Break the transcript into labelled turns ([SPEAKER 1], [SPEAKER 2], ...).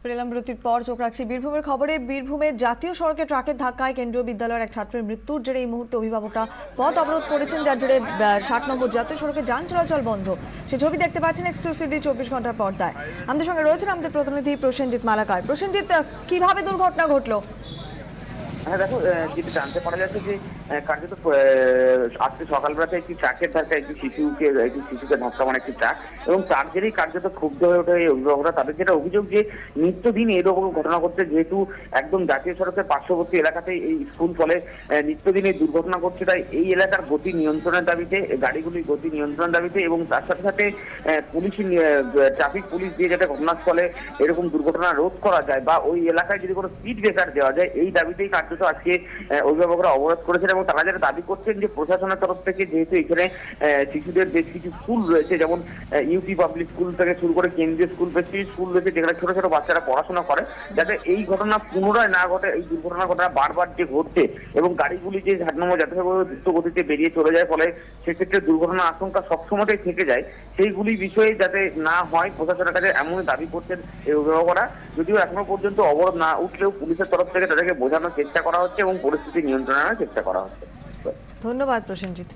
[SPEAKER 1] ফিরলাম বিরতির পর চোখ রাখছি বীরভূমের খবরে। বীরভূমের জাতীয় সড়কে ট্রাকের ধাক্কায় কেন্দ্রীয় বিদ্যালয়ের এক ছাত্রের মৃত্যুর জেরে এই মুহূর্তে অভিভাবকরা পথ অবরোধ করেছেন, যার জেরে 60 নম্বর জাতীয় সড়কে যান চলাচল বন্ধ। সে ছবি দেখতে পাচ্ছেন এক্সক্লুসিভলি 24 ঘন্টার পর্দায়। আমাদের সঙ্গে রয়েছেন আমাদের প্রতিনিধি প্রসেনজিৎ মালাকার। প্রসেনজিৎ, কিভাবে দুর্ঘটনা ঘটলো?
[SPEAKER 2] হ্যাঁ দেখো, যেটা জানতে পারা যাচ্ছে যে কার্যত আজকে সকালবেলাতে একটি ট্রাকের ধাক্কা একটি শিশুকে ধাক্কা মানে একটি ট্রাক, এবং তার জেরেই কার্যত ক্ষুব্ধ হয়ে ওঠে এই অভিভাবকরা। তাদের যেটা অভিযোগ যে নিত্যদিন এরকম ঘটনা ঘটছে, যেহেতু একদম জাতীয় সড়কের পার্শ্ববর্তী এলাকাতে এই স্কুল, ফলে নিত্যদিন এই দুর্ঘটনা ঘটছে। তাই এই এলাকার গতি নিয়ন্ত্রণের দাবিতে, গাড়িগুলির গতি নিয়ন্ত্রণের দাবিতে, এবং তার সাথে সাথে ট্রাফিক পুলিশ দিয়ে যাতে ঘটনাস্থলে এরকম দুর্ঘটনা রোধ করা যায় বা ওই এলাকায় যদি কোনো স্পিড ব্রেকার দেওয়া যায়, এই দাবিতেই কার্যত আজকে অভিভাবকরা অবরোধ করেছেন। এবং তারা যেটা দাবি করছেন যে প্রশাসনের তরফ থেকে, যেহেতু এখানে শিশুদের বেশ কিছু স্কুল রয়েছে, যেমন ইউপি পাবলিক স্কুল থেকে শুরু করে কেন্দ্রীয় স্কুল, বেশ কিছু স্কুল রয়েছে যেখানে ছোট ছোট বাচ্চারা পড়াশোনা করে, যাতে এই ঘটনা পুনরায় না ঘটে। এই দুর্ঘটনার ঘটনা বারবার যে ঘটছে এবং গাড়িগুলি যে 60 নম্বর জাতীয় সড়কে দ্রুত গতিতে বেরিয়ে চলে যায়, ফলে সেক্ষেত্রে দুর্ঘটনার আশঙ্কা সবসময়ই থেকে যায়। সেইগুলি বিষয়ে যাতে না হয়, প্রশাসনের কাছে এমনই দাবি করছেন এই অভিভাবকরা। যদিও এখনো পর্যন্ত অবরোধ না উঠলেও পুলিশের তরফ থেকে তাদেরকে বোঝানোর চেষ্টা করা হচ্ছে এবং পরিস্থিতি নিয়ন্ত্রণে আনার চেষ্টা করা হচ্ছে।
[SPEAKER 1] ধন্যবাদ প্রসেনজিৎ।